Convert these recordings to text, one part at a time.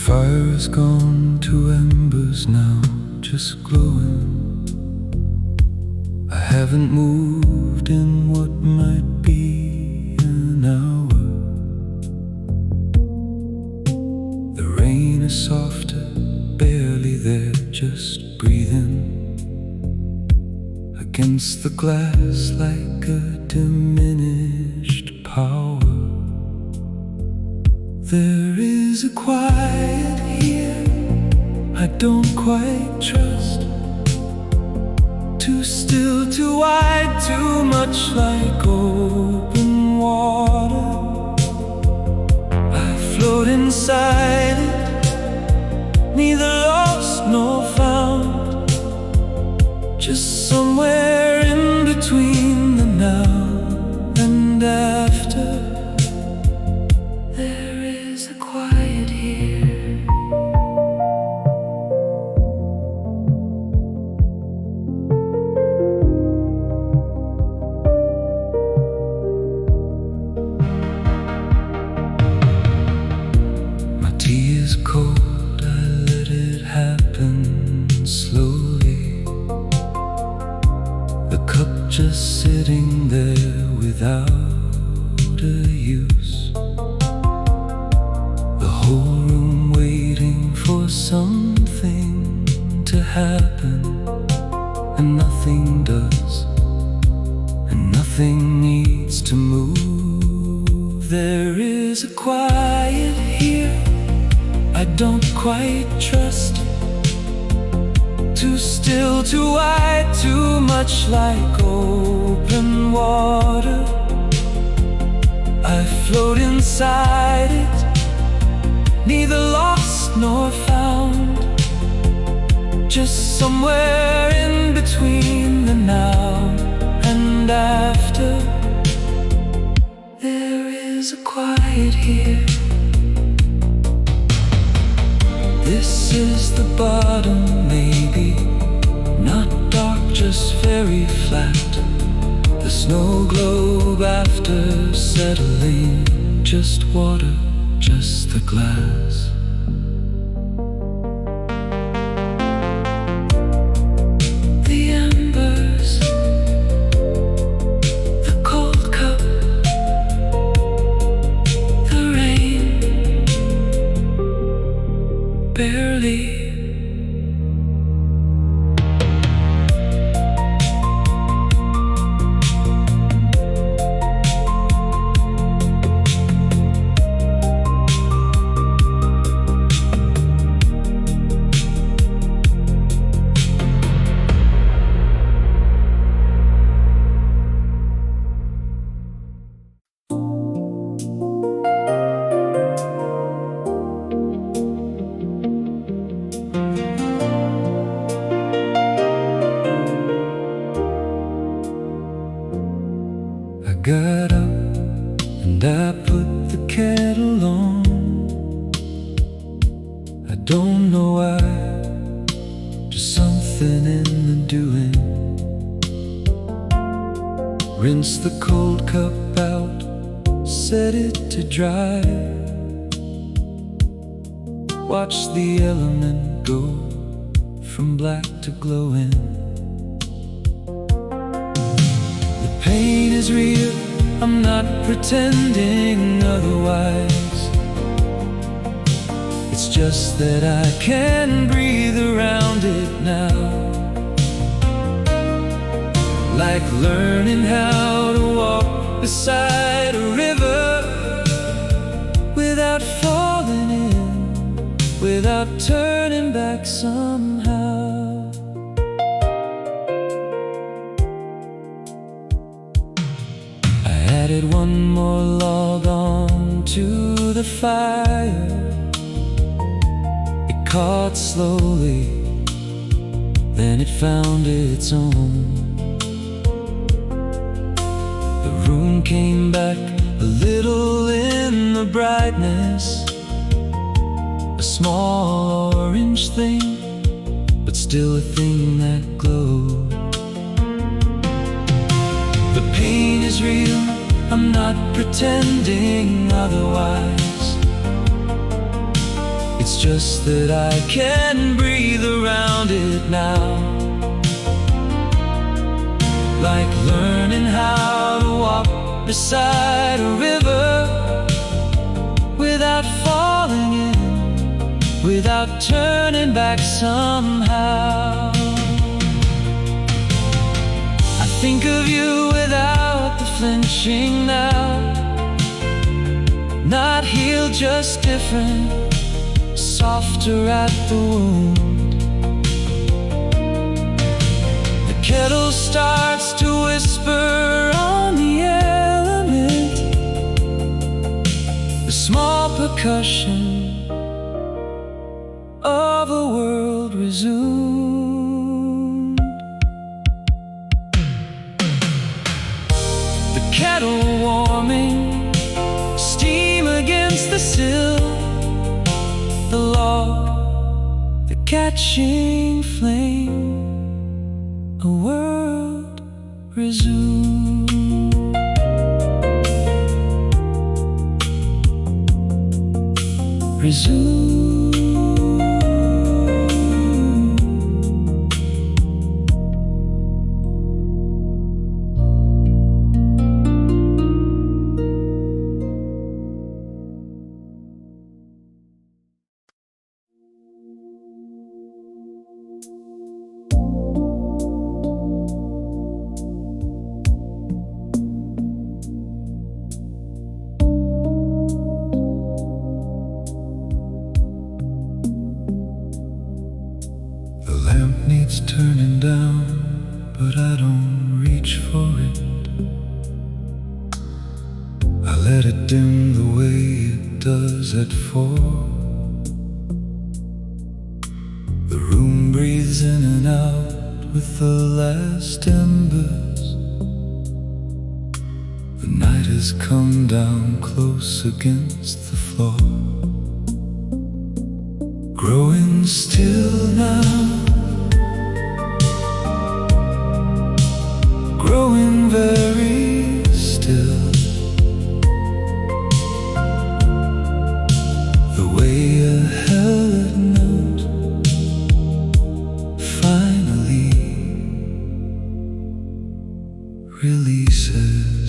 fire has gone to embers now, just glowing. I haven't moved in what might be an hour. The rain is softer, barely there, just breathing against the glass like a diminished power. There is a quiet here I don't quite trust. Too still, too wide, too much like open water. I float inside it, neither lost nor found, just somewhere in between the now and after. There is a quiet here. My tea is cold, I let it happen slowly. The cup just sitting there without a use. The whole room waiting for something to happen, and nothing does, and nothing needs to move. There is a quiet here I don't quite trust. Too still, too wide, too much like open water. I float inside it, neither lost nor found, just somewhere in between the now and after. There is a quiet here. This is the bottom, maybe not dark, just very flat. The snow globe after settling, just water, just the glass. The embers, the cold cup, the rain, barely. I got up and I put the kettle on. I don't know why, just something in the doing. Rinse the cold cup out, set it to dry. Watch the element go from black to glowing. The pain is real, I'm not pretending otherwise. It's just that I can breathe around it now. Like learning how to walk beside a river without falling in, without turning back somehow. I added one more log on to the fire. It caught slowly, then it found its own. The room came back a little in the brightness, a small orange thing, but still a thing that glowed. The pain is real, I'm not pretending otherwise. It's just that I can breathe around it now. Like learning how to walk beside a river without falling in, without turning back somehow. I think of you without the flinching now. Not healed, just different, softer at the wound. The kettle starts to whisper on the element, the small percussion of a world resumed. The kettle warming, steam against the sill, the log, the catching flame, a world resumed. Resumed. Needs turning down, but I don't reach for it. I let it dim the way it does at 4. The room breathes in and out with the last embers. The night has come down close against the floor, growing still now, growing very still. The way a held note finally releases.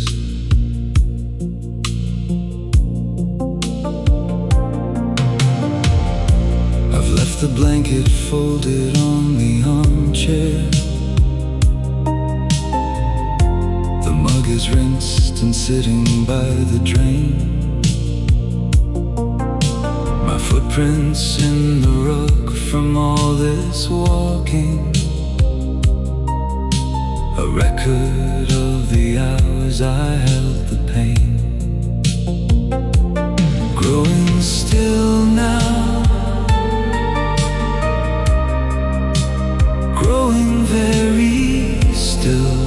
I've left the blanket folded on the armchair. Is rinsed and sitting by the drain. My footprints in the rug from all this walking, a record of the hours I held the pain. Growing still now, growing very still.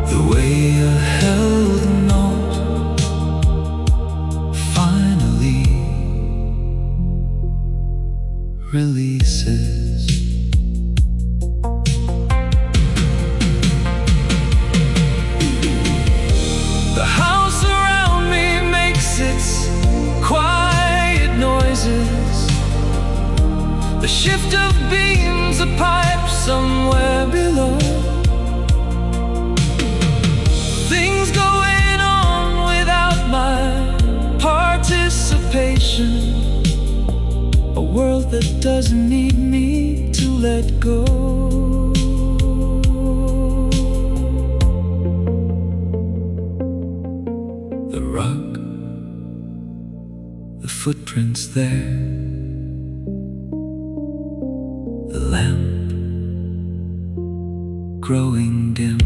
The way a held note finally releases. The house around me makes its quiet noises, the shift of beams, a pipe somewhere below. A world that doesn't need me to let go. The rug, the footprints there, the lamp growing dim.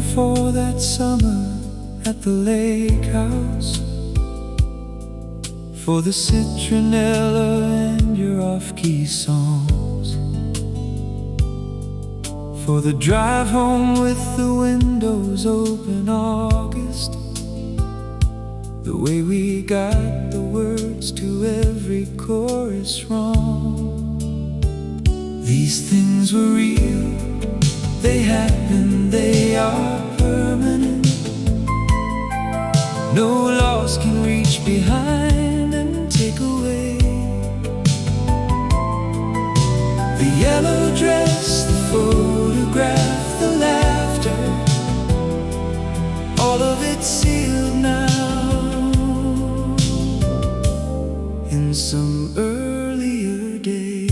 grateful for that summer at the lake house, for the citronella and your off-key songs, for the drive home with the windows open August, the way we got the words to every chorus wrong. These things were real, they happened, they are permanent. No loss can reach behind and take away. The yellow dress, the photograph, the laughter, all of it sealed now in some earlier day.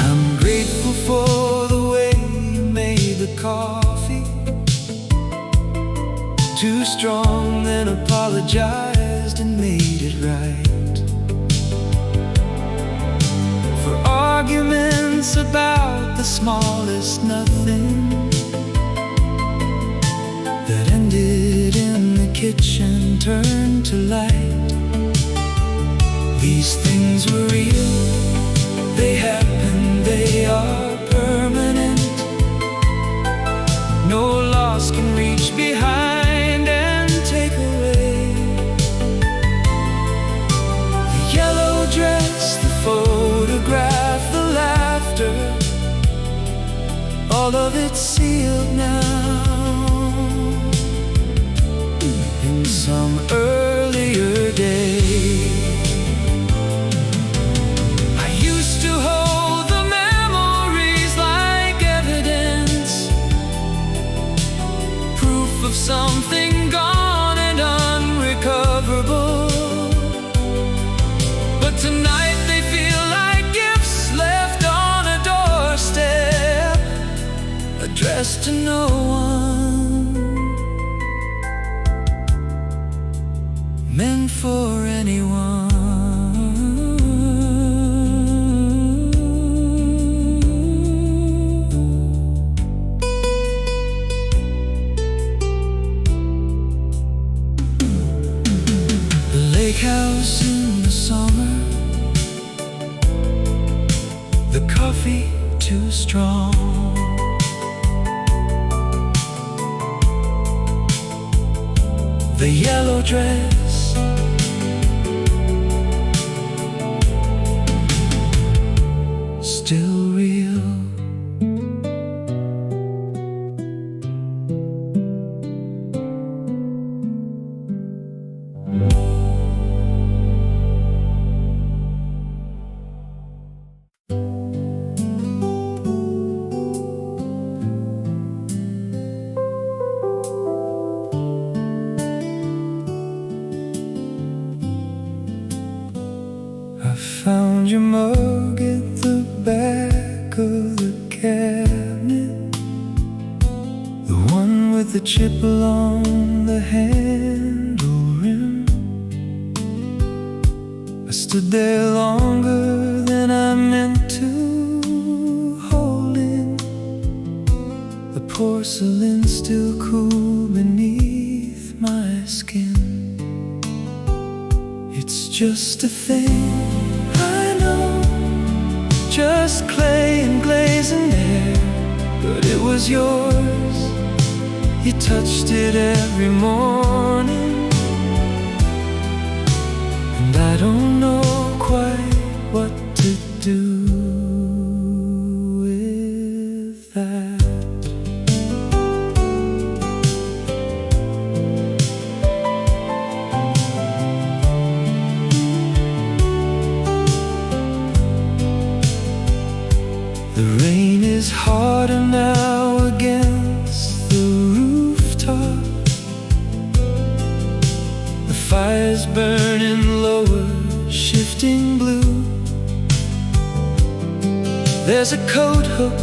I'm grateful for the way you made the coffee, too strong, then apologized and made it right, for arguments about the smallest nothing that ended in the kitchen turned to light. These things were real, they happened, they are permanent. No loss can reach behind and take away. The yellow dress, the photograph, the laughter, all of it sealed now in some earlier day. I used to hold the memories like evidence, proof of something gone and unrecoverable. But tonight they feel like gifts left on a doorstep, addressed to no one, meant for anyone. The lake house in the summer, the coffee too strong, the yellow dress, still real. I found your mug at the back of the cabinet, the one with the chip along the handle rim. I stood there longer than I meant to, holding the porcelain still cool beneath my skin. It's just a thing, I know, just clay and glaze and air, but it was yours. You touched it every morning, and I don't know quite what to do with that. The rain is harder now against the rooftop, the fire's burning lower, shifting blue. There's a coat hook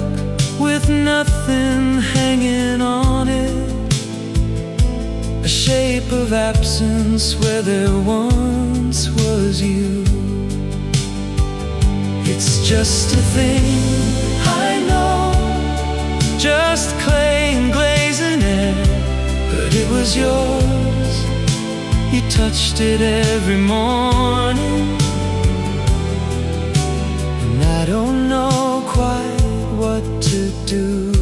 with nothing hanging on it, a shape of absence where there once was you. It's just a thing, I know, just clay and glaze and air, but it was yours. You touched it every morning, and I don't know quite what to do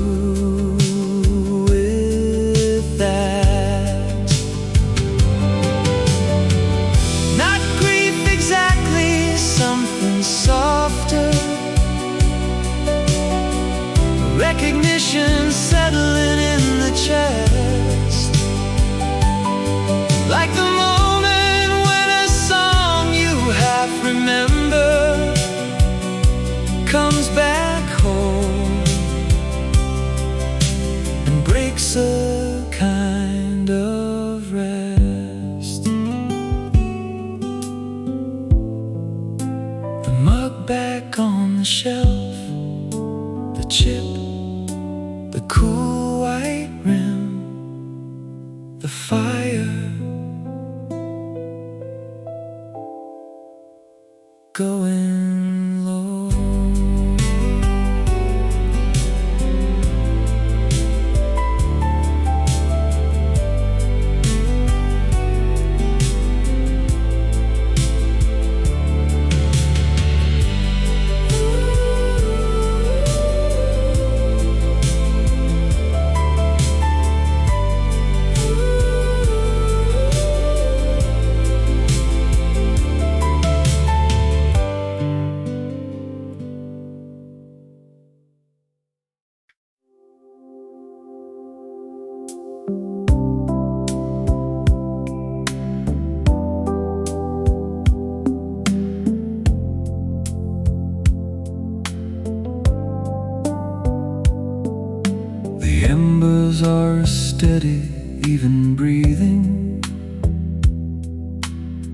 with that. Not grief exactly, something softer, recognition settling in the chest, like the moment when a song you half remember comes back home and breaks a kind of rest. The mug back on the shelf, the chip, the cool white rim, the fire going low. The embers are steady, even breathing.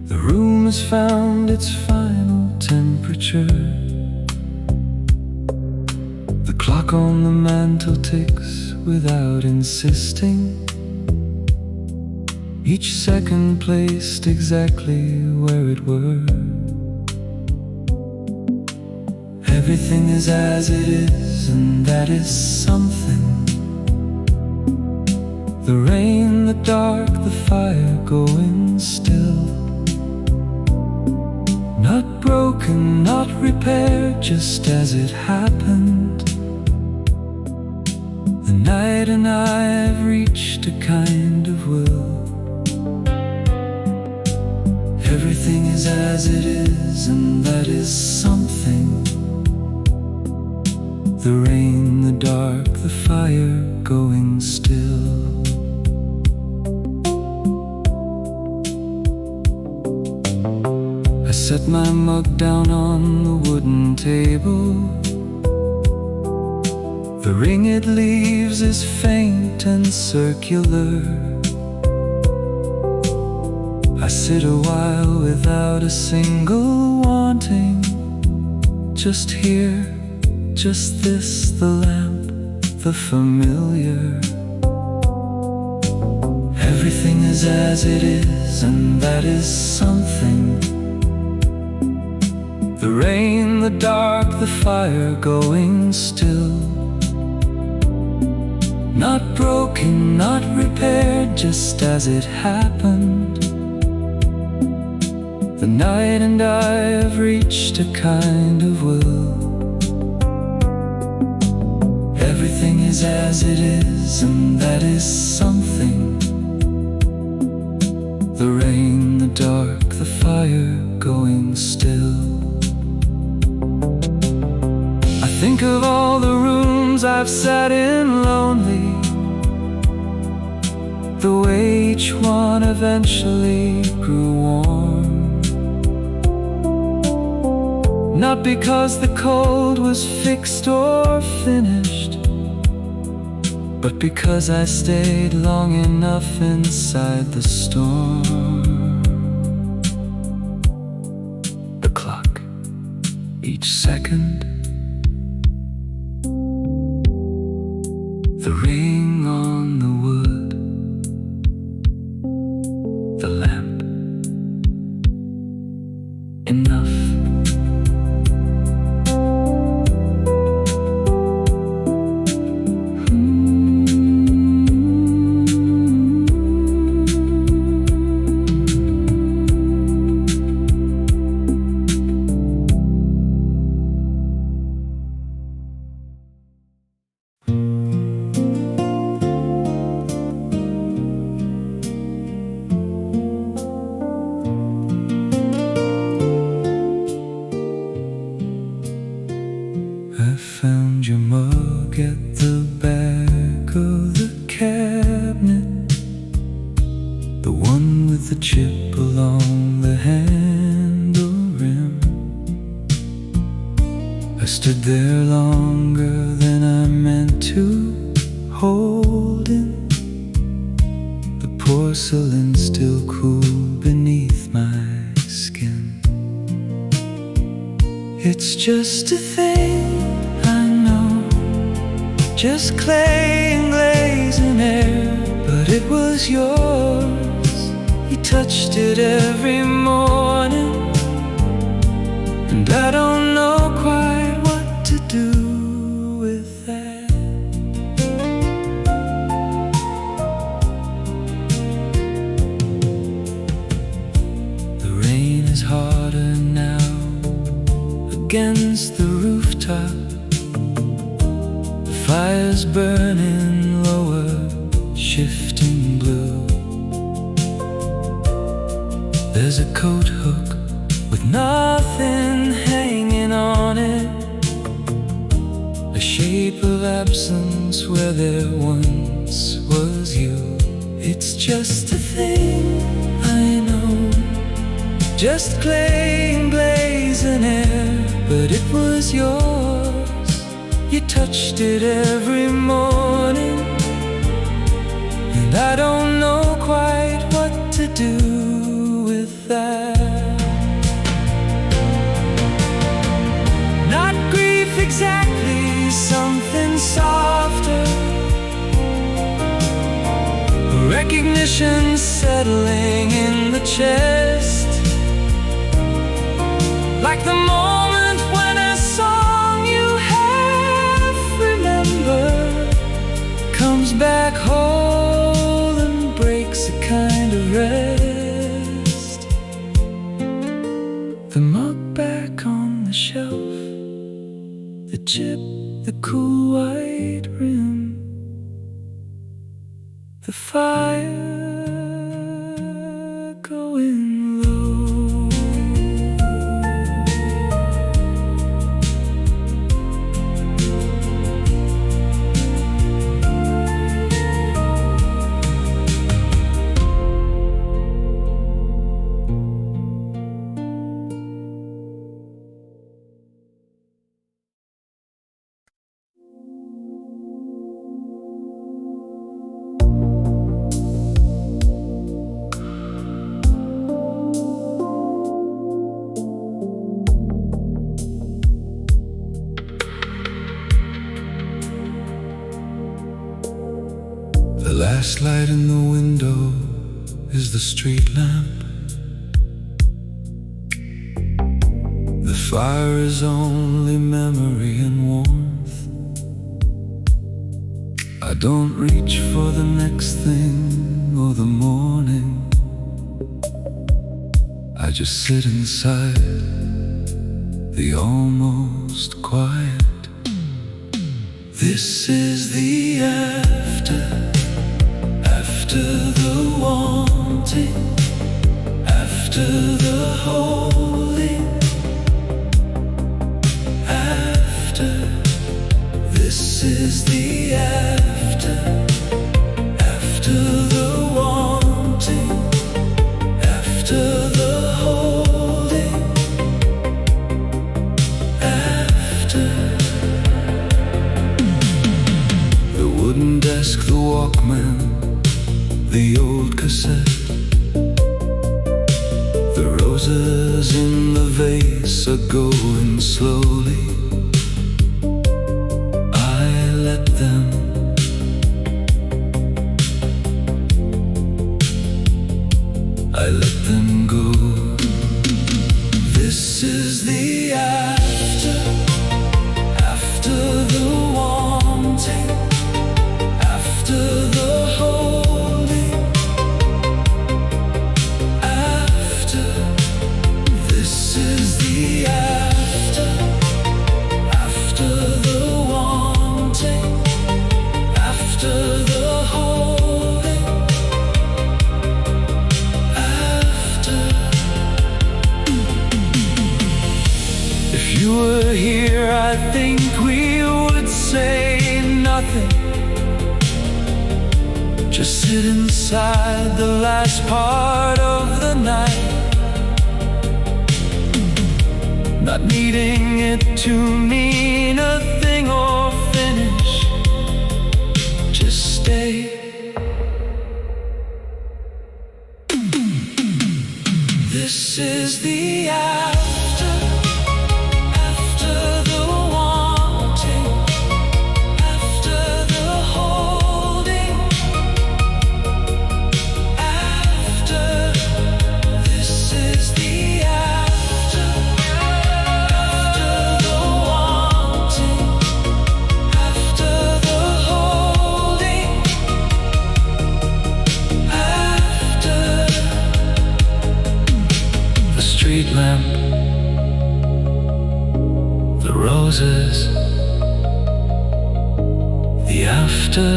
The room has found its final temperature. The clock on the mantel ticks without insisting, each second placed exactly where it were. Everything is as it is, and that is something. The rain, the dark, the fire going still. Not broken, not repaired, just as it happened. The night and I have reached a kind of will. Everything is as it is, and that is something. The rain, the dark, the fire going still. I set my mug down on the wooden table. The ring it leaves is faint and circular. I sit a while without a single wanting. Just here, just this, the lamp, the familiar. Everything is as it is, and that is something. The rain, the dark, the fire going still. Not broken, not repaired, just as it happened. The night and I have reached a kind of will. Everything is as it is, and that is something. The rain, the dark, the fire going still. I think of all the rooms I've sat in lonely, the way each one eventually grew warm. Not because the cold was fixed or finished, but because I stayed long enough inside the storm. The clock, each second, the ring on the wood, the lamp, enough. stood there longer than I meant to, holding the porcelain still cool beneath my skin. It's just a thing, I know, just clay and glaze and air, but it was yours. You touched it every morning, and I don't know quite what to do with that. The rain is harder now against the rooftop. The fire's burning lower, shifting blue. There's a coat hook with nothing hanging on it, a shape of absence where there once was you. It's just a thing, I know, just clay and glaze and air, but it was yours. You touched it every morning, and I don't know quite what to do with that. Not grief exactly, something softer, recognition settling in the chest, like the moment when a song you half remember comes back whole and breaks a kind of rest. The mug back on the shelf, the chip, the cool white rim, the fire going low. The last light in the window is the street lamp. The fire is only memory and warmth. I don't reach for the next thing or the morning. I just sit inside the almost quiet. This is the after the wanting, after the holding, after. This is the after the wanting, after the holding, after. The wooden desk, the Walkman, the old cassette, the roses in the vase are going slowly. I let them. I let them go. This is the after the wanting, after the holding, after. This is the after the wanting, after the holding, after. If you were here, I think we would say nothing. Just sit inside the last part of the night. not needing it to mean a thing or finish. Just stay. This is the after, after the wanting, after the holding, after. This is the after, after the wanting, after the holding, after. The street lamp, the roses, the after.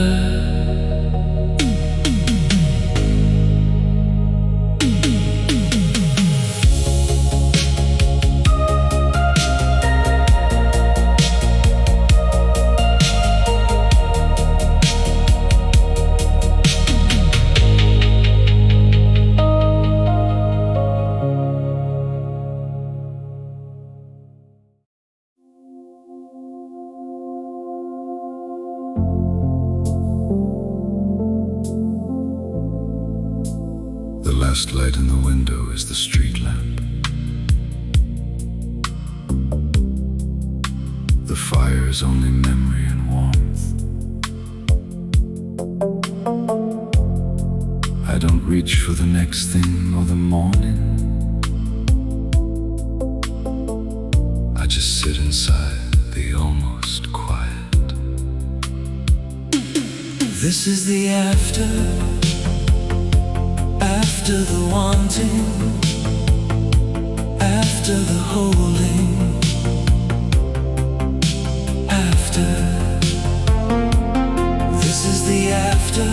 The last light in the window is the street lamp. The fire's only memory and warmth. I don't reach for the next thing or the morning. I just sit inside the almost quiet. This is the after, after the wanting, after the holding, after. This is the after,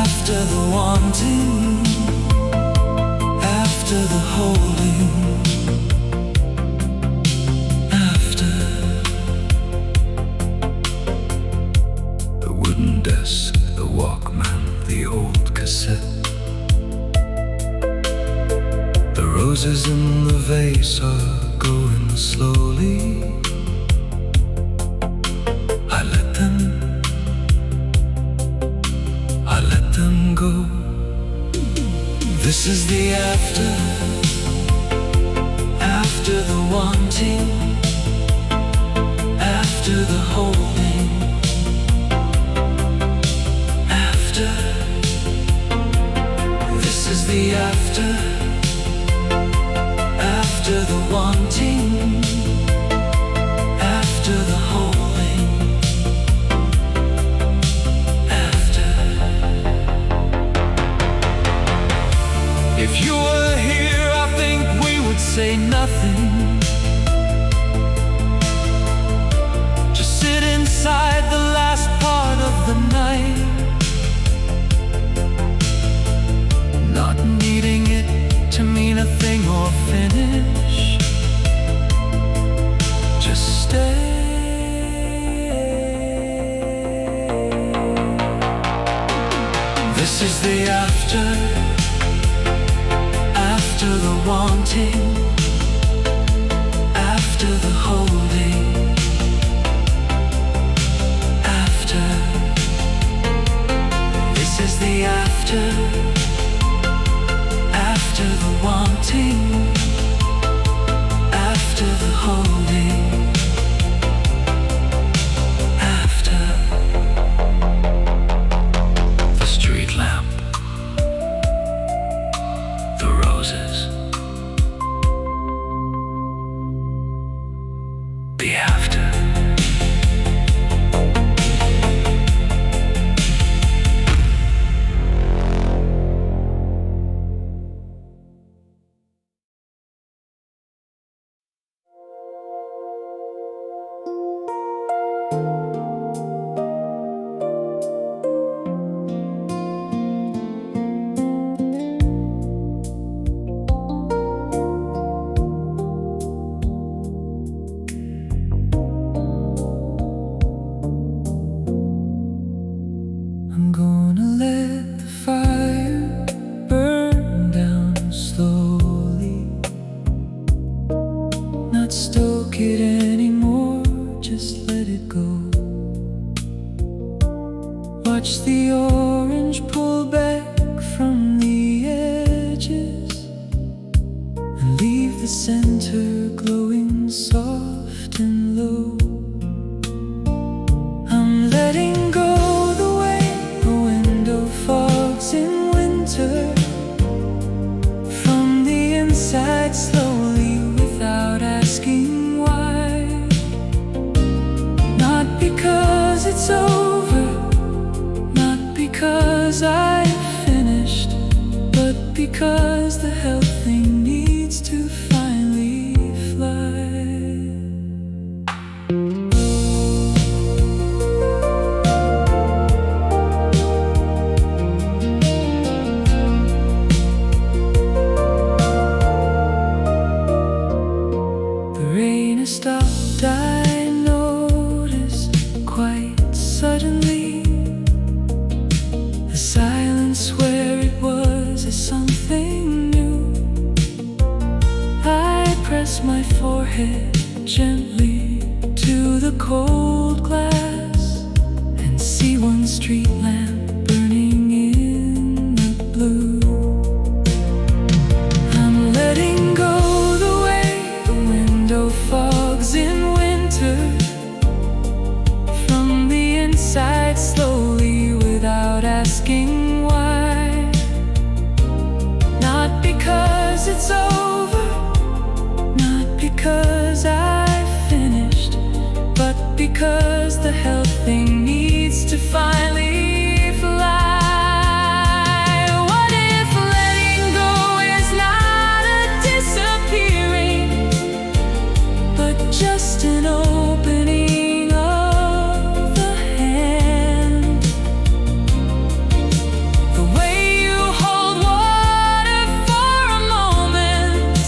after the wanting, after the holding, after. The wooden desk, the Walkman, the old cassette. The roses in the vase are going slowly. I let them go. This is the after, after the wanting, after the holding, after. This is the after, after the wanting, after the holding, after. If you were here, I think we would say nothing. Just sit inside the last part of the night, not needing it to mean a thing or finish. Just stay. This is the after, after the wanting, after the holding, after. This is the after, after the wanting, after the holding, after. The street lamp, the roses, the after. Watch the orange pull back from the edges and leave the center glowing soft and low. I'm letting go the way a window fogs in winter, from the inside slowly without asking why. Not because it's over, not because I've finished, but because the health thing needs to finally fly. The rain has stopped, I noticed quite suddenly. The silence where it was is something new. I press my forehead gently to the cold glass and see one street lamp burning in the blue. I'm letting go the way the window fogs in winter, from the inside slowly without asking why. Not because it's over, not because I've finished, but because the health thing needs to finally fly. What if letting go is not a disappearing, but just an opening of the hand? The way you hold water for a moment,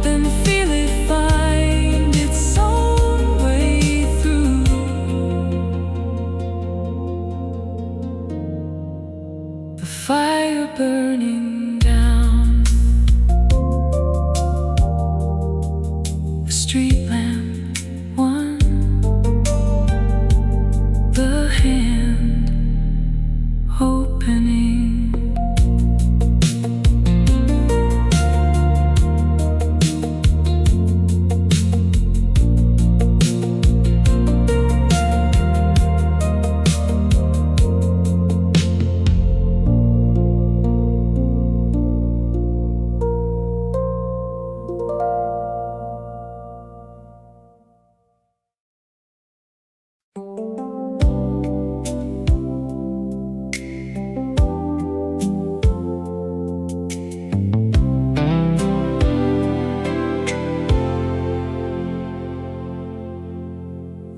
then feel it find its own way through. The fire burning down, the street lamp one, the hand opening.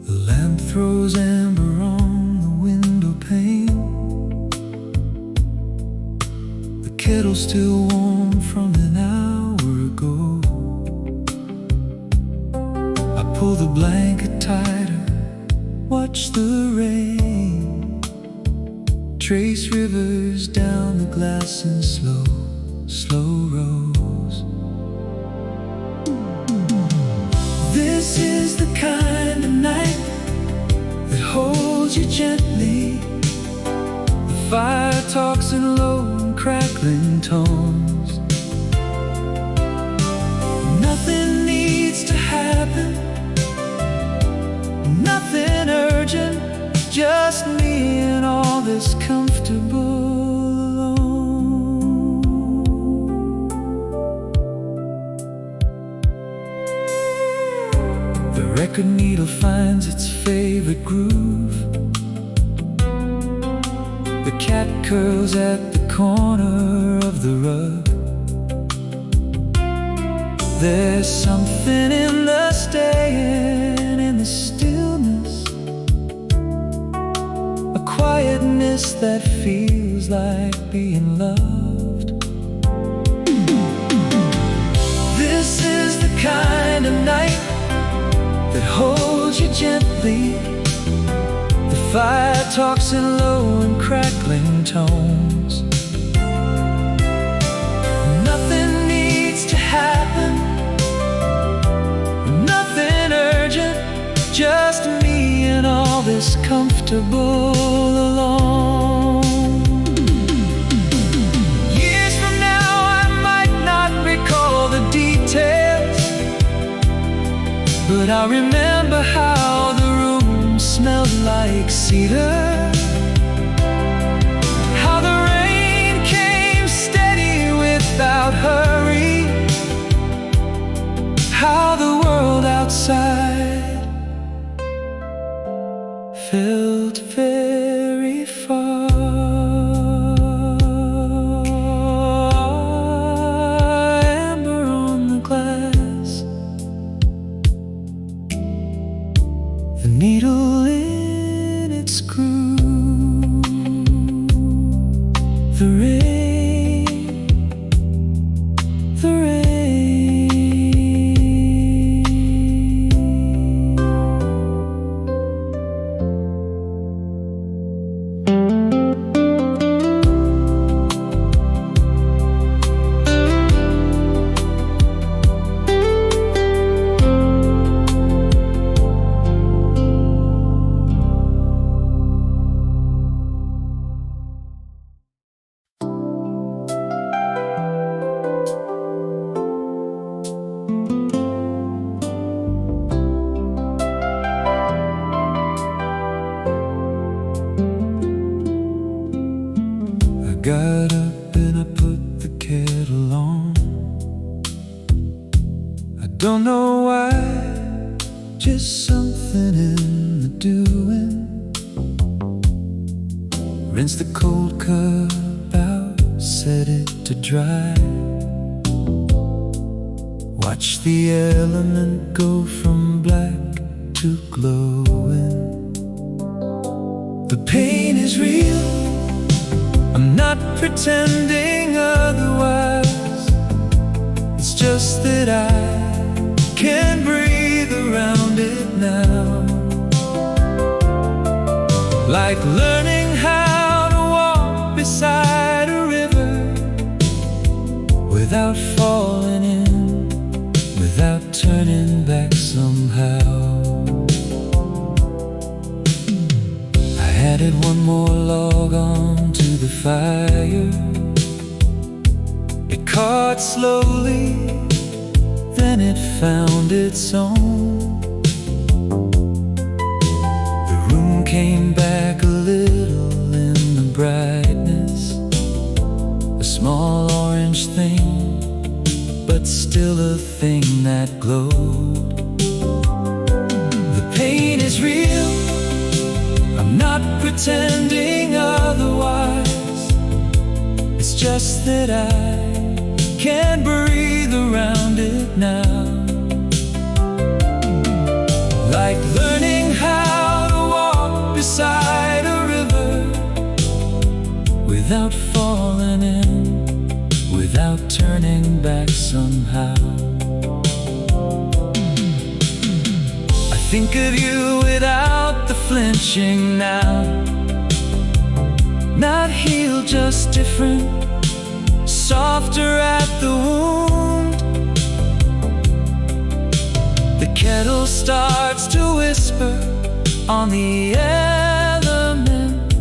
The lamp throws amber on the window pane. The kettle's still warm from an hour ago. I pull the blanket tighter, watch the rain trace rivers down the glass in slow, slow rows. This is the kind of night that holds you gently. The fire talks in low and crackling tones. Nothing needs to happen, nothing urgent, just me and all this comfortable alone. The record needle finds its favorite groove. The cat curls at the corner of the rug. There's something in the staying, in the stillness, a quietness that feels like being loved. This is the kind of night that holds you gently. The fire talks in low and crackling tones. Nothing needs to happen, nothing urgent, just me and all this comfortable alone. I remember how the room smelled like cedar, how the rain came steady without hurry, how the world outside felt very far. Amber on the glass, the needle in its groove, the rain, the rain. Got up and I put the kettle on. I don't know why, just something in the doing. Rinse the cold cup out, set it to dry. Watch the element go from black to glowing. The pain is real, I'm not pretending otherwise. It's just that I can breathe around it now. Like learning how to walk beside a river without falling in, without turning back somehow. I added one more log on to the fire. It caught slowly, then it found its own. The room came back a little in the brightness, a small orange thing, but still a thing that glowed. The pain is real, I'm not pretending otherwise. It's just that I can breathe around it now. Like learning how to walk beside a river without falling in, without turning back somehow. I think of you without the flinching now. Not healed, just different, softer at the wound. The kettle starts to whisper on the element,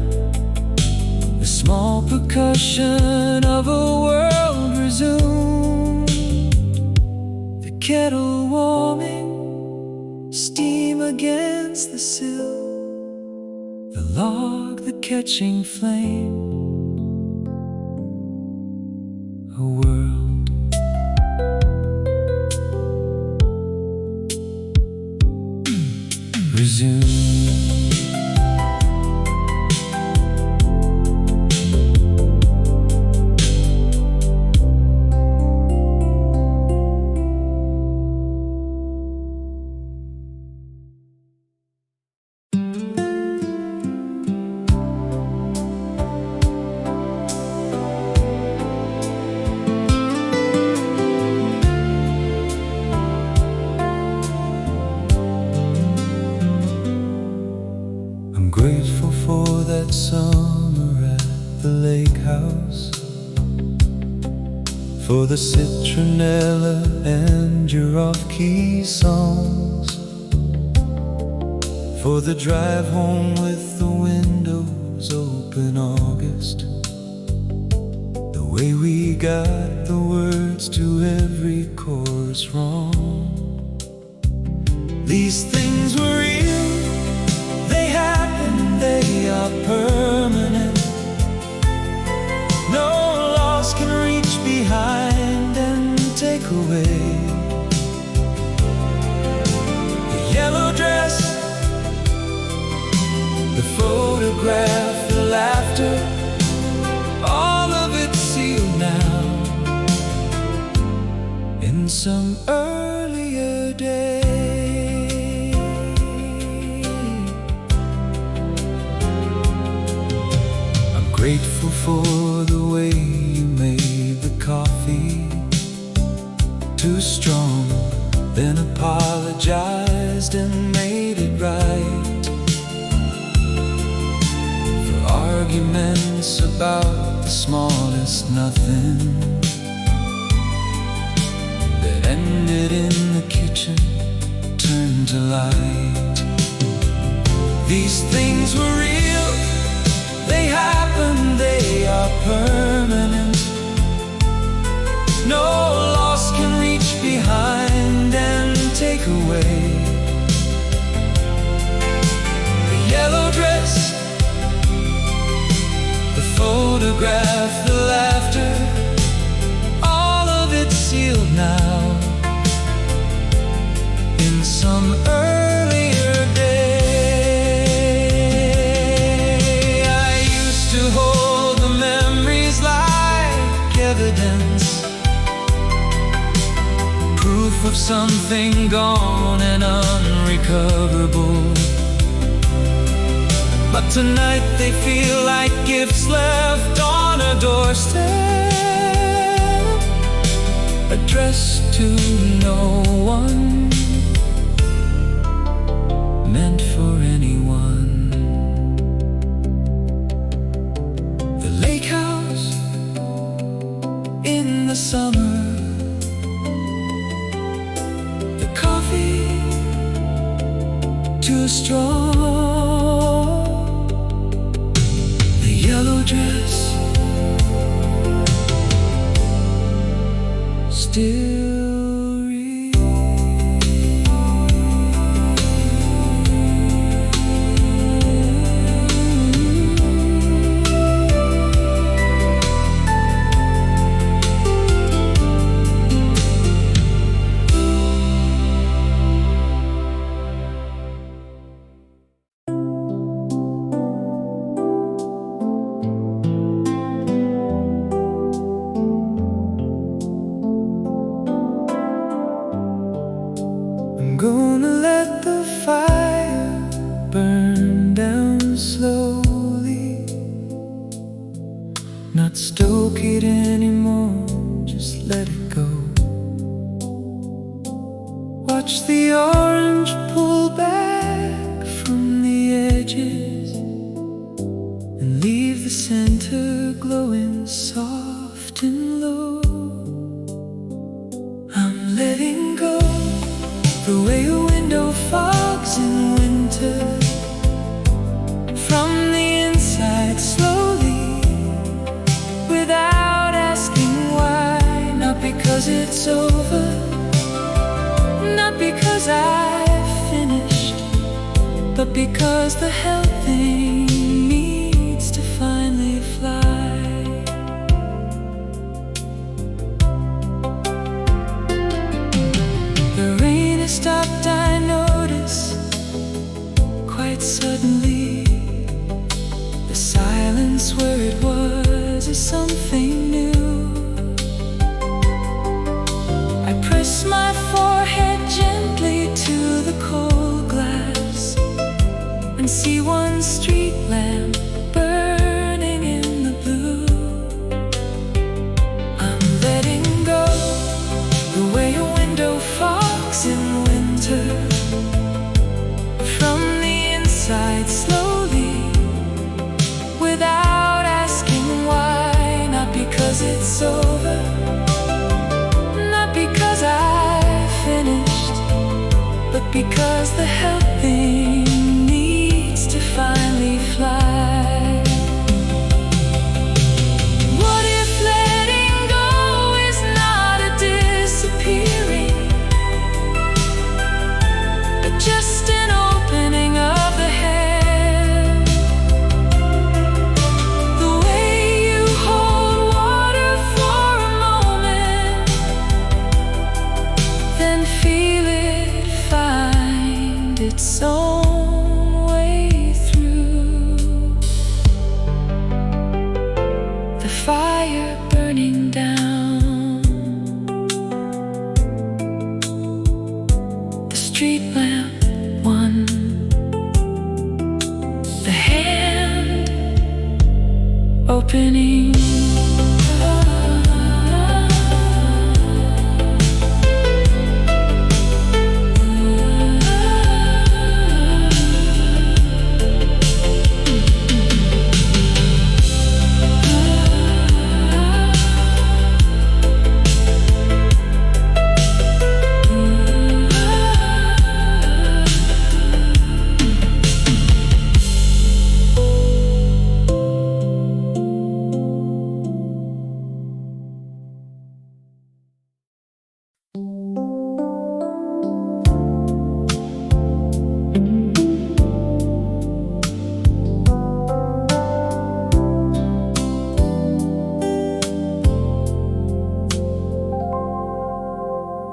the small percussion of a world resumed. The kettle warming, steam against the sill, the log, the catching flame, a world. Resume. Grateful for that summer at the lake house, for the citronella and your off-key songs, for the drive home with the windows open August, the way we got the words to every chorus wrong. These things were real, they happen, they are permanent. No loss can reach behind and take away. The yellow dress, the photograph, the laughter, all of it sealed now in some earlier day. I'm grateful for the way you made the coffee too strong, then apologized and made it right. For arguments about the smallest nothing that ended in the kitchen turned to light. These things were real, they happen, they are permanent. No loss can reach behind and take away. The yellow dress, the photograph, the laughter, all of it sealed now in some earlier day. I used to hold the memories like evidence, proof of something gone and unrecoverable. But tonight they feel like gifts left on a doorstep, addressed to no one, meant for anyone. The lake house in the summer, the coffee too strong, the yellow dress still gonna let the fire burn down slowly, not stoke it anymore, just let it go. Watch the orange pull back from the edges and leave the center glowing soft and low. I'm letting go the way a window fogs in winter, from the inside slowly, without asking why. Not because it's over, not because I've finished, but because the helping needs to finally fly. The rain has stopped, I notice, quite suddenly. The silence where it was is something new. I press my forehead gently to the cold glass and see one street lamp burning in the blue. I'm letting go the way a window fogs in winter, from the inside slowly, without asking why. Not because it's over, not because I've finished, but because the helping needs to finally fly. What if letting go is not a disappearing, but opening.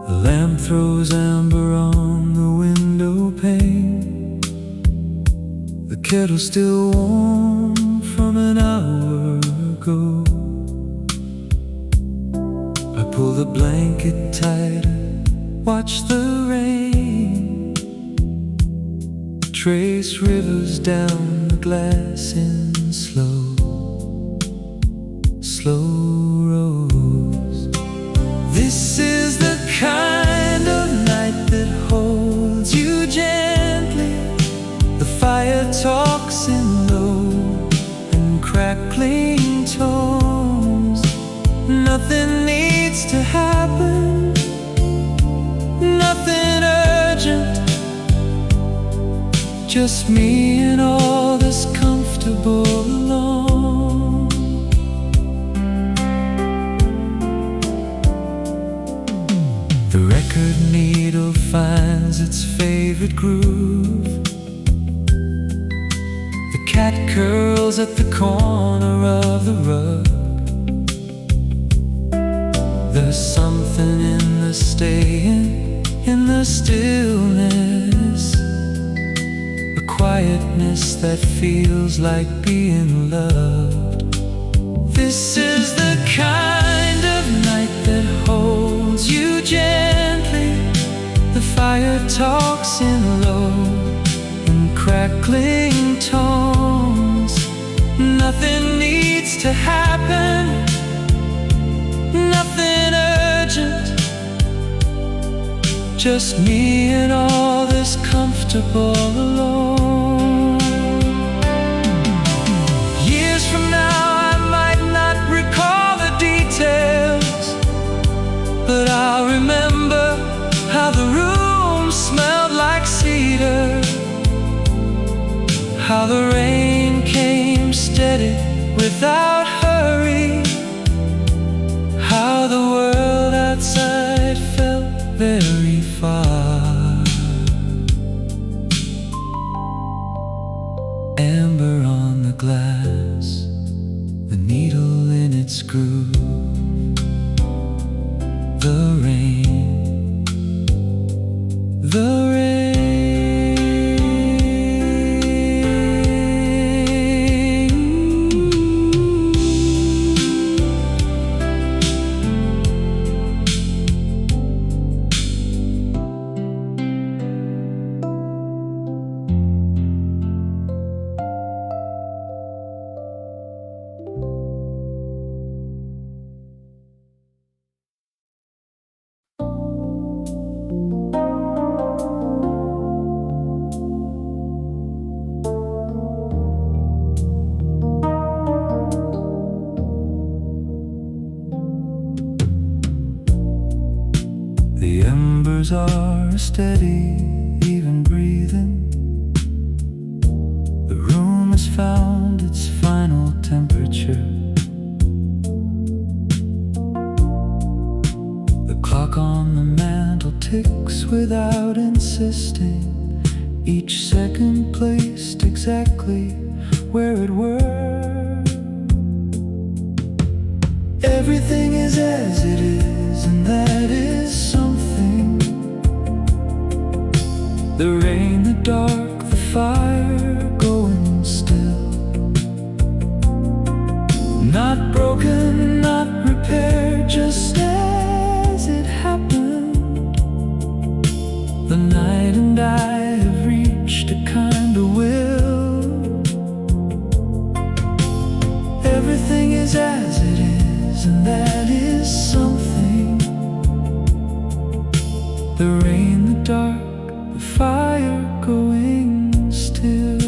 The lamp throws amber on the window pane. The kettle's still warm from an hour ago. I pull the blanket tighter, watch the rain trace rivers down the glass in slow rows. This is the kind of night that holds you gently. The fire talks in low and crackling tones. Nothing needs to happen, nothing urgent, just me and all that's comfortable alone. The record needle finds its favorite groove. The cat curls at the corner of the rug. There's something in the staying, in the stillness, a quietness that feels like being loved. This is the kind of night that holds you gently. The fire talks in low and crackling tones. Nothing needs to happen, nothing urgent, just me and all this comfortable alone. Years from now I might not recall the details, but I'll remember how the room smelled like cedar, how the rain came steady without hurry, how the world outside felt very far. Amber on the glass, the needle in its groove. The rain, the rain. The embers are steady, even breathing. The room has found its final temperature. The clock on the mantel ticks without insisting, each second placed exactly where it were. Everything is as it is, and that is something. The rain, the dark, the fire going still. Not broken, not repaired, just as it happened. The night and I have reached a kind of will. Everything is as it is, and that is something. The rain, the dark, the fire going still.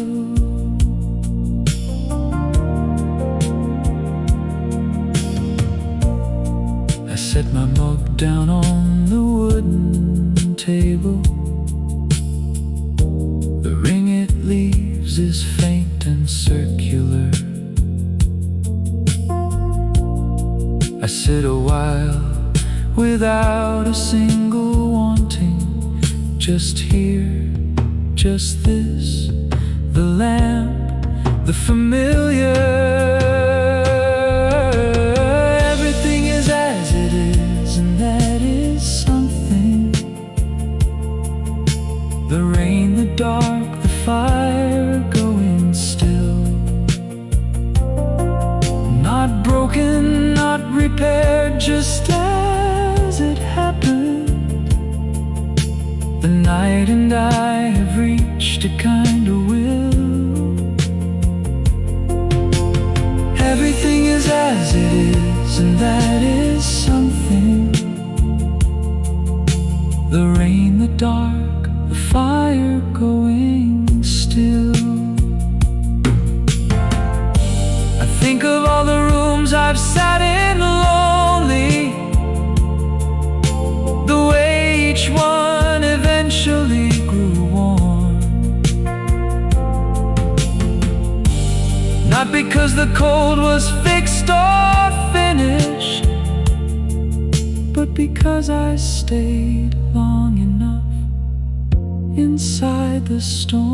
I set my mug down on the wooden table. The ring it leaves is faint and circular. I sit a while without a single wanting, just here, just this, the lamp, the familiar. Everything is as it is, and that is something. The rain, the dark, the fire going still. Not broken, not repaired, just as it happened. The night and I have reached a kind of will. Everything is as it is, and that is something. The rain, the dark, the fire going still. I think of all the rooms I've sat in lonely, the way each one eventually grew warm. Not because the cold was fixed or finished, but because I stayed long enough inside the storm.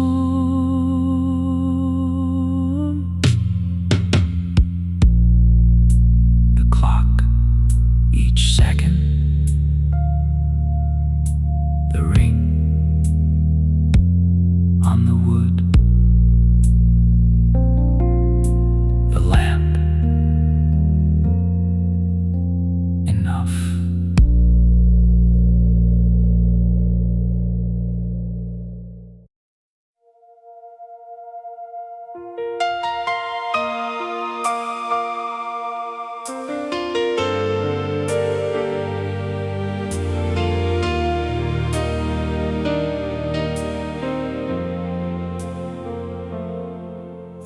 The clock, each second, the ring on the wood, the lamp, enough.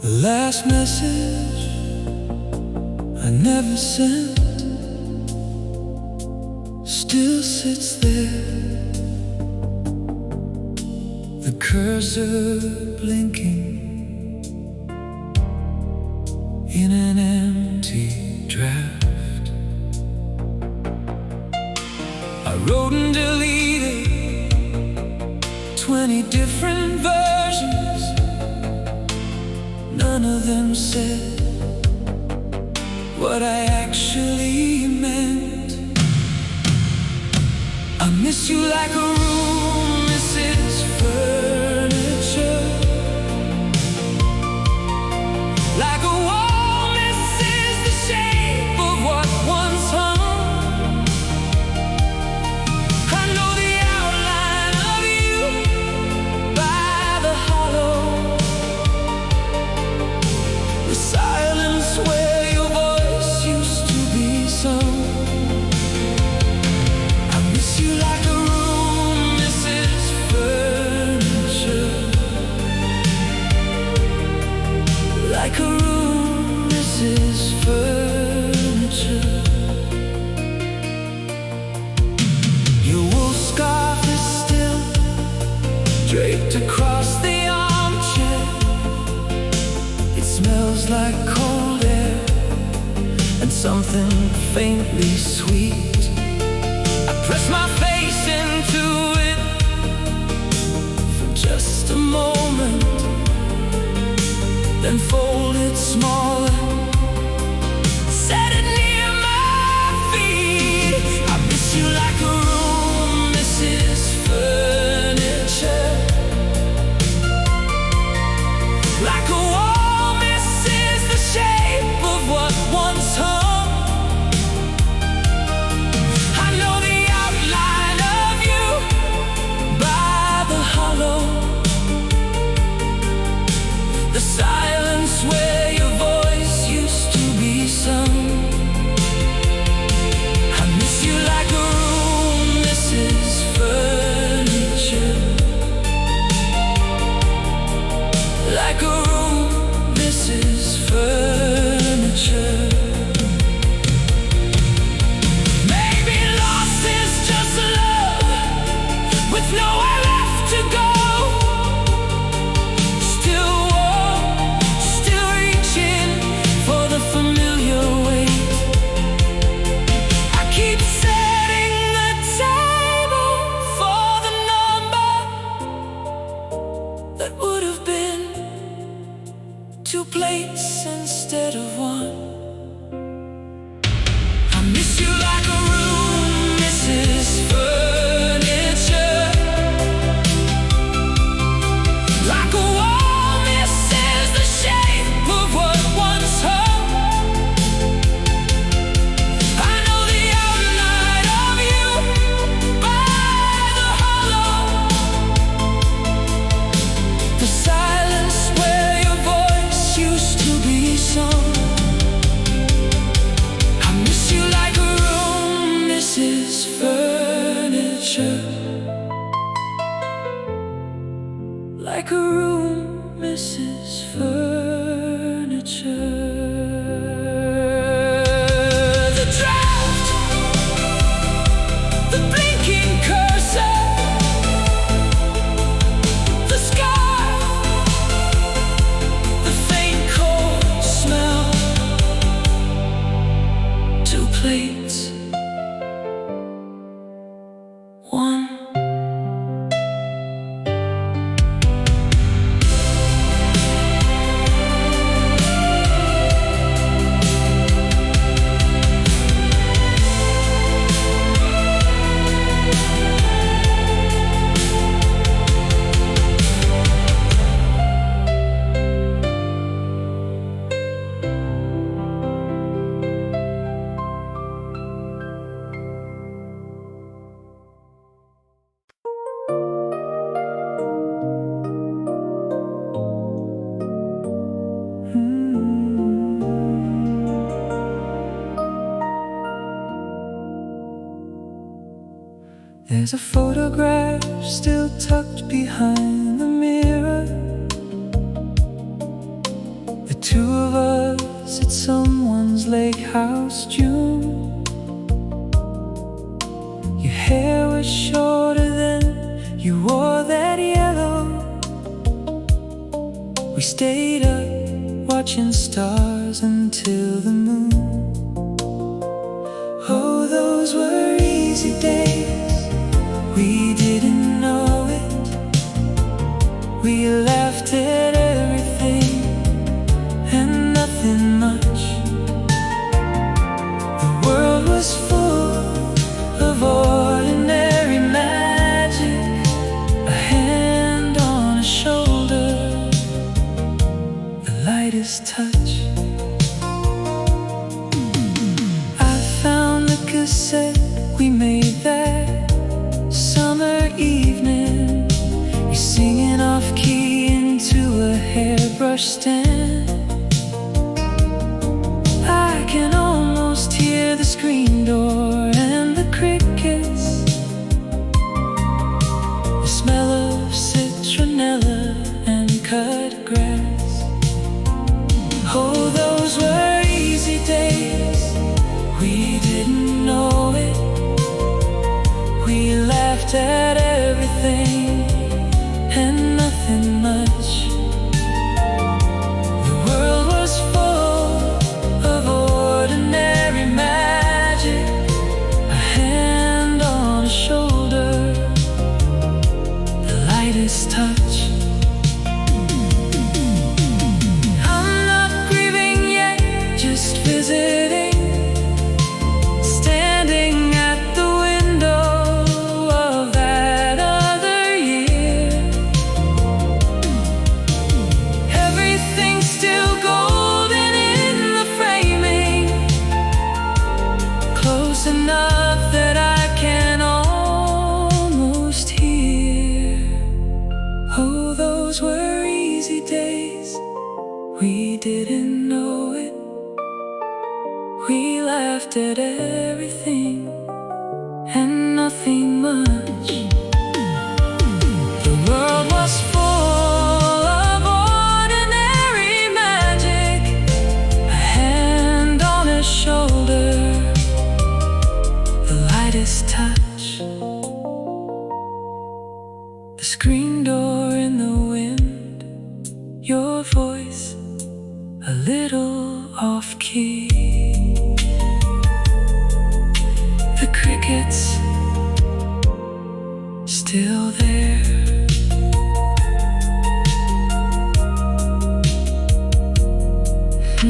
The last message I never sent still sits there, the cursor blinking in an empty draft. I wrote and deleted 20 different versions. None of them said what I actually meant. I miss you like a room misses furniture, like a wall misses the shape of what once hung. I know the outline of you by the hollow, the silence where your voice used to be sung. I miss you like a room misses furniture, like a room misses furniture. Your wool scarf is still draped across the armchair. It smells like cold air and something faintly sweet. I press my face into it for just a moment, then fold it smaller, set it near my feet. I miss you like a room misses furniture, like a wall misses the shape of what once hung. I know the outline of you by the hollow, the silence where your voice used to be sung. face instead of one. I miss you like a room misses furniture, like a wall misses the shape of what once hung. I know the outline of you by the hollow, the silence where your voice used to be sung. I miss you like a room misses furniture, like a room misses furniture. The draft, the blinking cursor, the scar, the faint cold smell. Two plates, one. There's a photograph still tucked behind the mirror, the two of us at someone's lake house June. Your hair was shorter then, you wore that yellow. We stayed up watching stars until the moon. Oh, those were easy days. We didn't know it. We laughed at everything and nothing much. The world was full of ordinary magic, a hand on a shoulder, the lightest touch. I found the cassette we made that summer evening. You're singing off key into a hairbrush stand. I can almost hear the screen door and the crickets, the smell of citronella and cut grass. Oh, those were easy days. We didn't know it. We laughed at everything and nothing much. The world was full of ordinary magic, a hand on a shoulder, the lightest touch. I'm not grieving yet, just visiting, standing at the window of that other year. Everything's still golden in the framing, close enough that I can almost hear. Oh, those were easy days. We didn't know it. We laughed at everything and nothing much. The world was full of ordinary magic, a hand on his shoulder, the lightest touch. The screen door in the wind, your voice a little off key. The crickets still there. The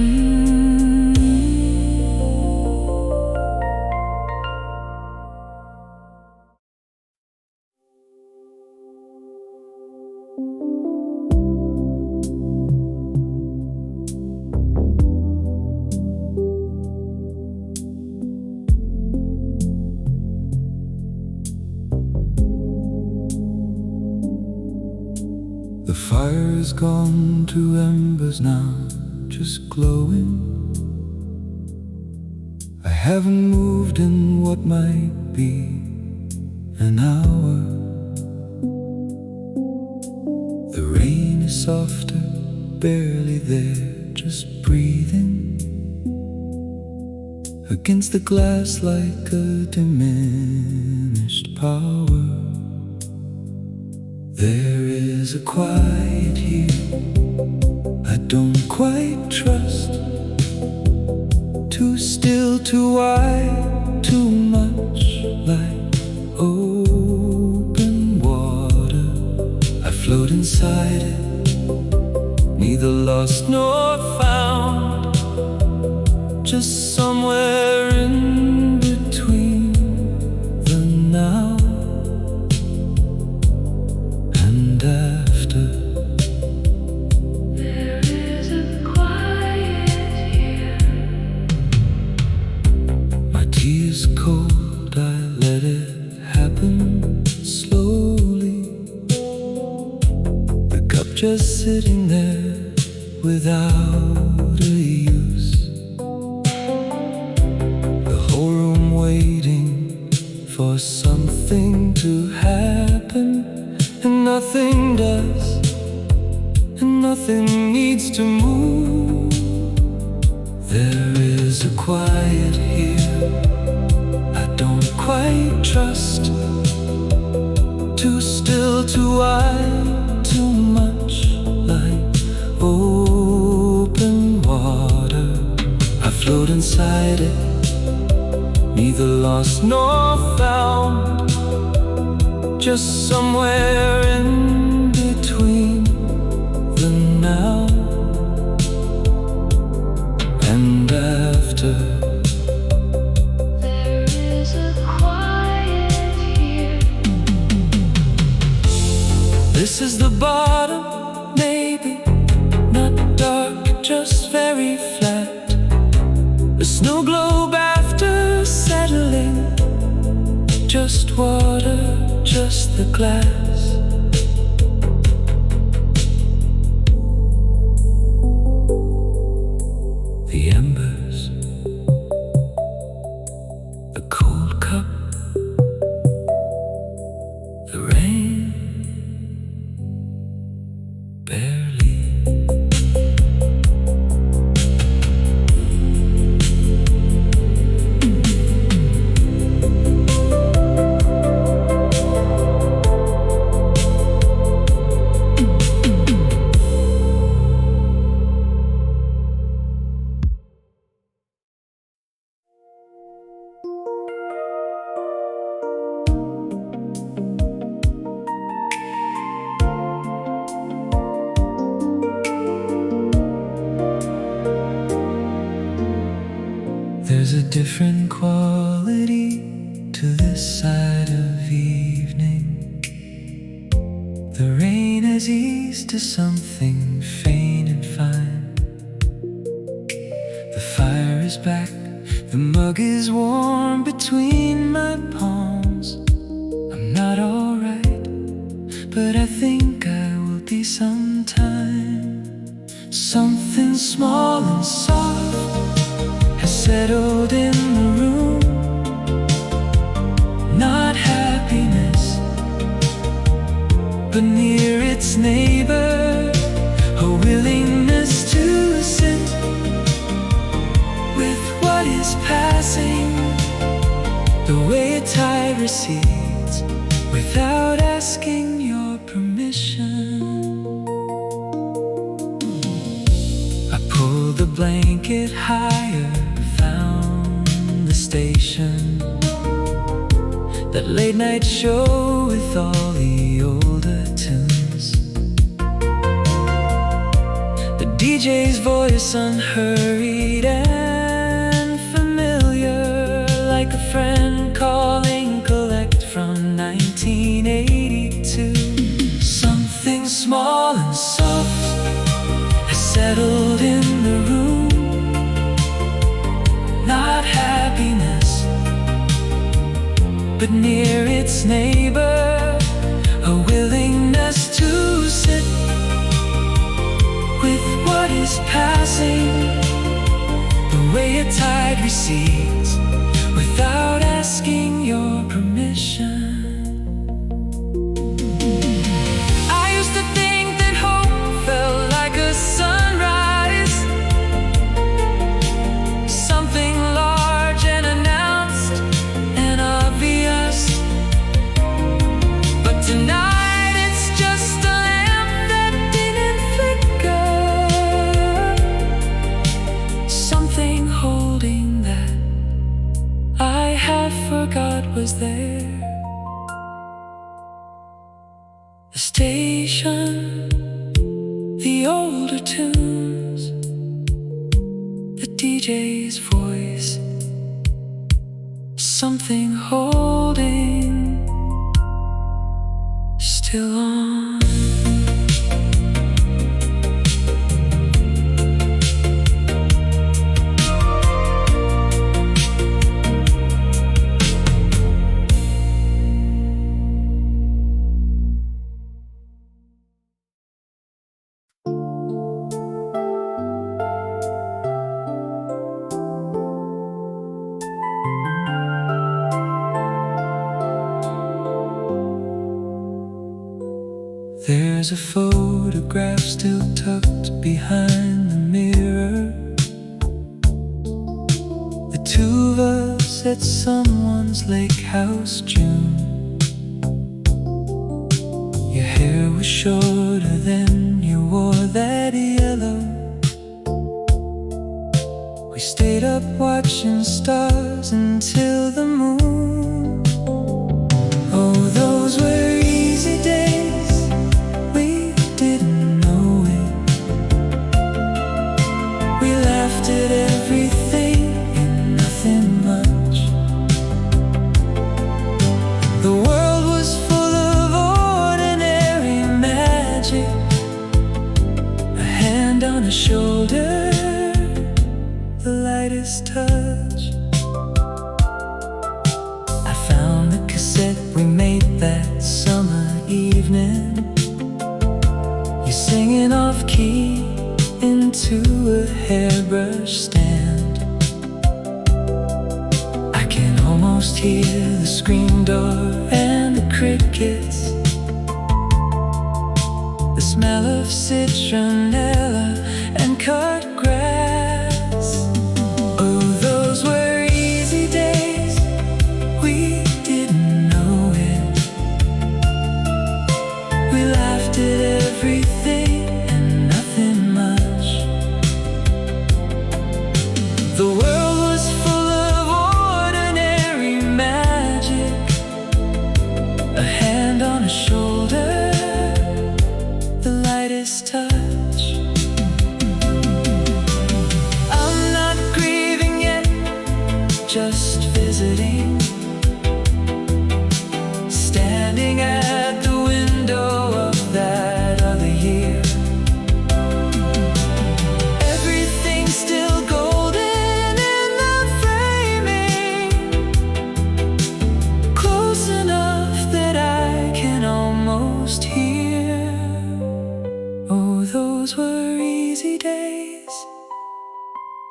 fire is gone to embers now, just glowing. I haven't moved in what might be an hour. The rain is softer, barely there, just breathing against the glass like a diminished power. There is a quiet here I don't quite trust. Too still, too wide, too much like open water. I float inside it, neither lost nor found, just somewhere in between the now and after. There is a quiet here. My tea is cold, I let it happen slowly. The cup just sitting there without a use. The whole room waiting for something to happen, and nothing does, and nothing needs to move. There is a quiet here I don't quite trust. Too still, too wide, too much like open water. I float inside it, neither lost nor found, just somewhere in between the now and after. There is a quiet here. This is the bottom, maybe not dark, just very flat. A snow globe after settling, just water, just the glass. The embers, a cold cup, the rain, barely. There's a different quality to this side of evening. The rain has eased to something faint and fine. The fire is back, the mug is warm between my palms. I'm not alright, but I think I will be sometime. Something small and soft has settled in the room. Not happiness, but near its neighbor, a willingness to sit with what is passing, the way a tide recedes without asking your permission. I pulled the blanket higher, found the station, that late night show with all the older tunes. The DJ DJ's voice unhurried and familiar, like a friend calling collect from 1982. Something small and soft has settled in the room. Not happiness, but near its neighbor, a willingness to sit with what is passing, the way a tide recedes without asking your permission. I used to think that hope felt like a sunrise, something large and announced and obvious. But tonight it's just a lamp that didn't flicker, something holding that I had forgot was there. The station, the older tunes, the DJ's voice, something holding, still on. There's a photograph still tucked behind the mirror, the two of us at someone's lake house June. Your hair was shorter then, you wore that yellow. We stayed up watching stars until the moon. Oh, those were easy days. Did everything and nothing much. The world was full of ordinary magic, a hand on a shoulder, the lightest touch. I found the cassette we made that summer evening. You're singing off key into a hairbrush stand. I can almost hear the screen door and the crickets, the smell of citronella and cut grass. Oh, those were easy days, we didn't know it. We laughed at everything and nothing much. The world was full of ordinary magic, a hand on a shoulder, the lightest touch. I'm not grieving yet, just visiting, standing at the window of that other year. Everything's still golden, hear. Oh, those were easy days,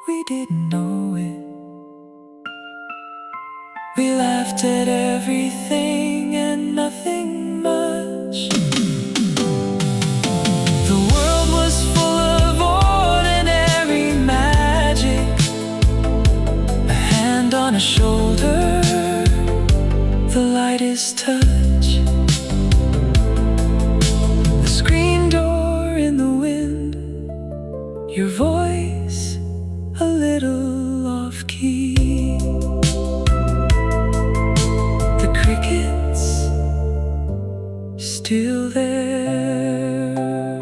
we didn't know it. We laughed at everything and nothing much. The world was full of ordinary magic, a hand on a shoulder, the lightest touch. Screen door in the wind, your voice a little off key. The crickets still there.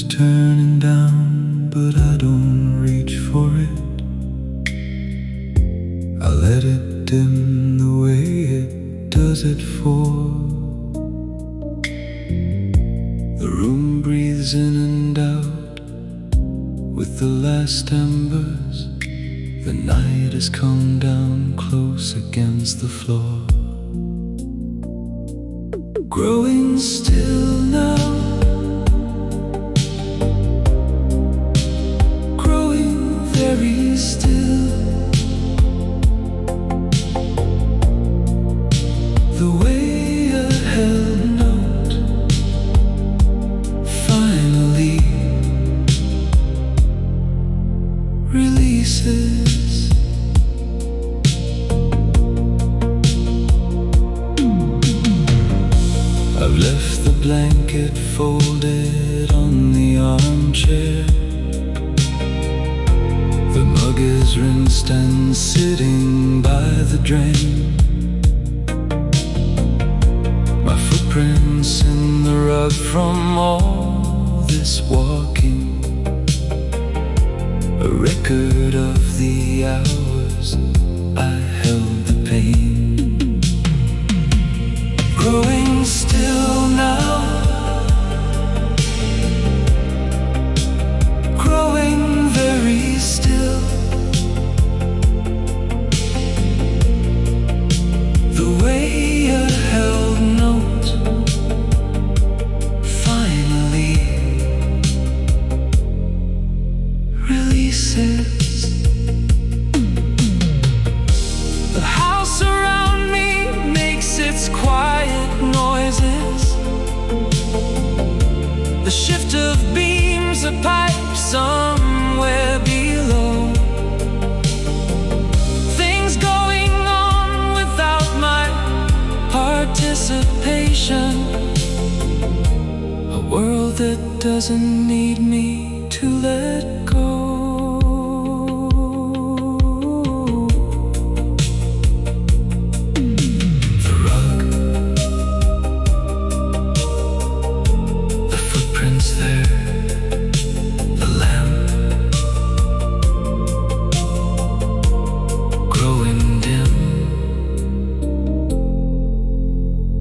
Turning down, but I don't reach for it. I let it dim the way it does it for. The room breathes in and out with the last embers. The night has come down close against the floor. Growing still now, very still. The way a held note finally releases. I've left the blanket folded on the armchair. The mug is rinsed and sitting by the drain. My footprints in the rug from all this walking, a record of the hours I held the pain. Growing still now, growing very still. The way a held note finally releases. The house around me makes its quiet noises. The shift of beams, a pipe somewhere below. Things going on without my participation. A world that doesn't need me to let go. The rug, the footprints there, the lamp growing dim,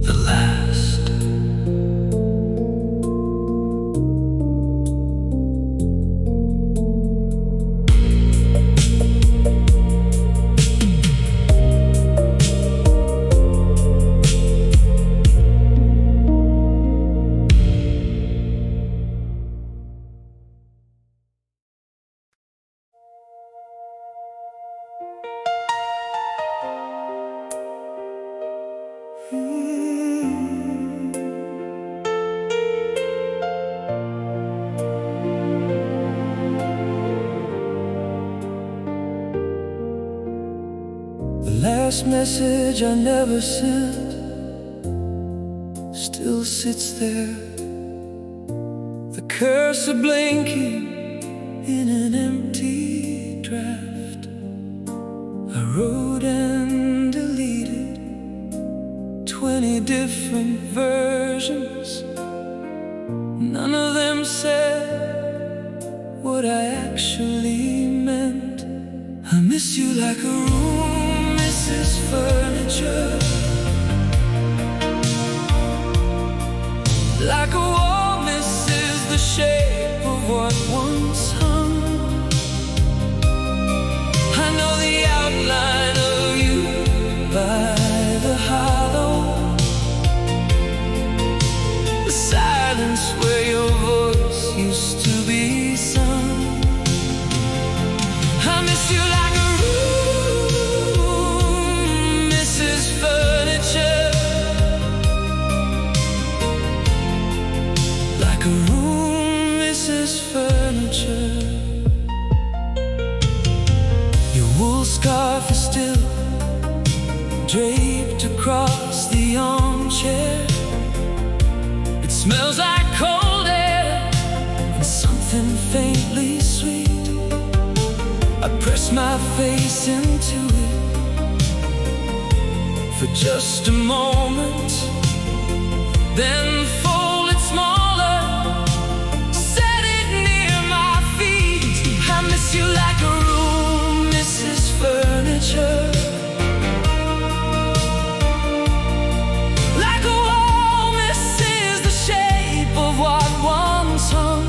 the last. The last message I never sent still sits there. The cursor blinking in an empty draft. I wrote and deleted 20 different versions. None of them said what I actually meant. I miss you like a room misses furniture, like a wall misses the shape of what once hung. I know the outline of you by the hollow, the silence where your voice used to be sung. I miss you like a room misses furniture, like a room misses furniture. wool scarf is still draped across the armchair. It smells like cold air and something faintly sweet. I press my face into it for just a moment, then fold it smaller, set it near my feet. I miss you like a room misses furniture, like a wall misses the shape of what once hung.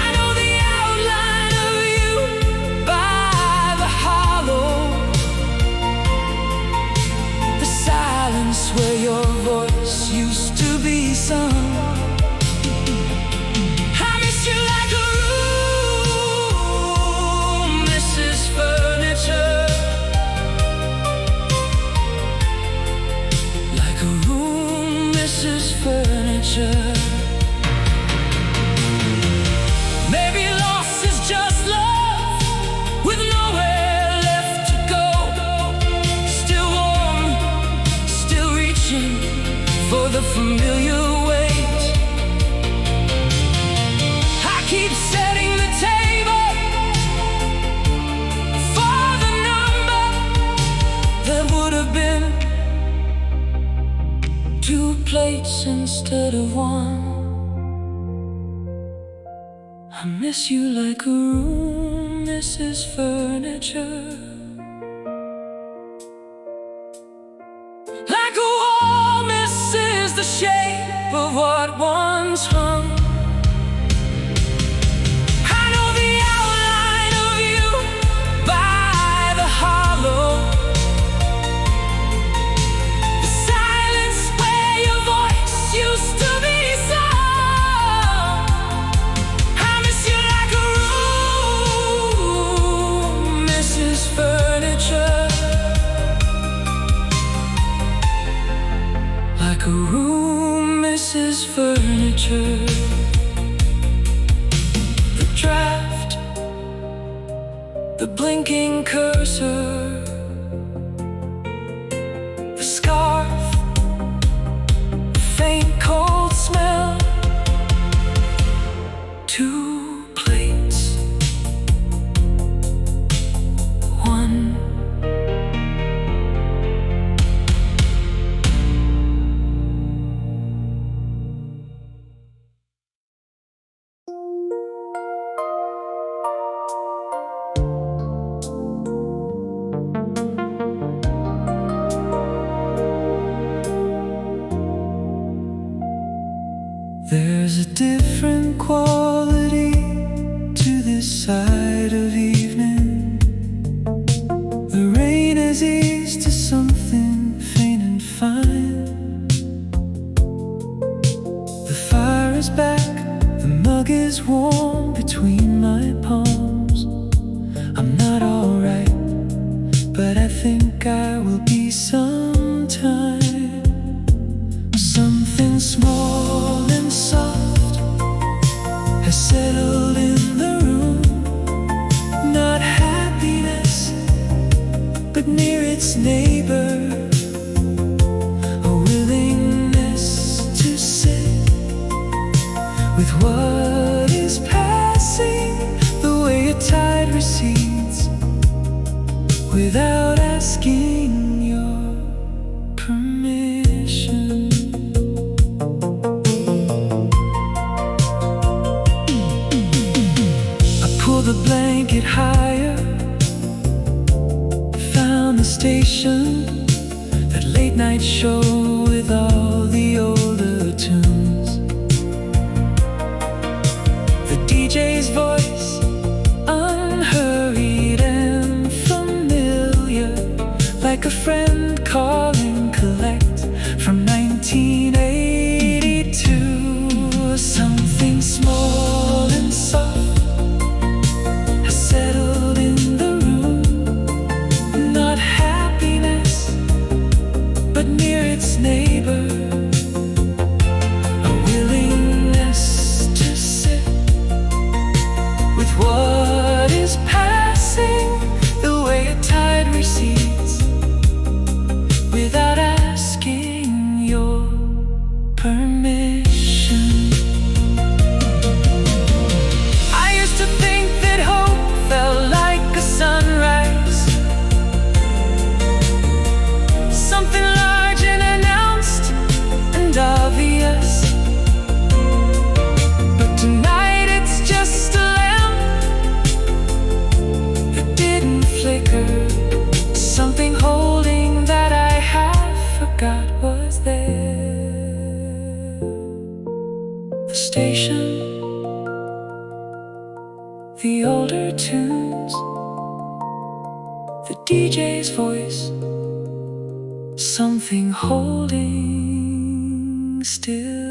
I know the outline of you by the hollow, the silence where your voice used to be sung. I miss you like a room misses furniture, like a room misses furniture. Maybe loss is just love with nowhere left to go. Still warm, still reaching for the familiar weight. I keep setting the table for the number that would have been 2 plates instead of 1. I miss you like a room misses furniture, like a wall misses the shape of what once hung. I know the outline of you by the hollow, the silence where your voice used to be sung. I miss you like a room misses furniture, like a room misses furniture. The draft, the blinking cursor, the scarf, the faint cold smell, 2 plates, 1. There's a different quality to this side of evening. The rain has eased to something faint and fine. The fire is back, the mug is warm between my palms. I'm not alright, but I think I will be sometime. Something small and soft has settled in the room. Not happiness, but near its neighbor. A willingness to sit with what is passing, the way a tide recedes without asking your permission. The blanket higher, found the station, that late night show with all the older tunes. The DJ's voice, unhurried and familiar, like a friend calling collect from 1982. Something small and soft settled in the room. Not happiness, but near its neighbor. The station, the older tunes, the DJ's voice, something holding still.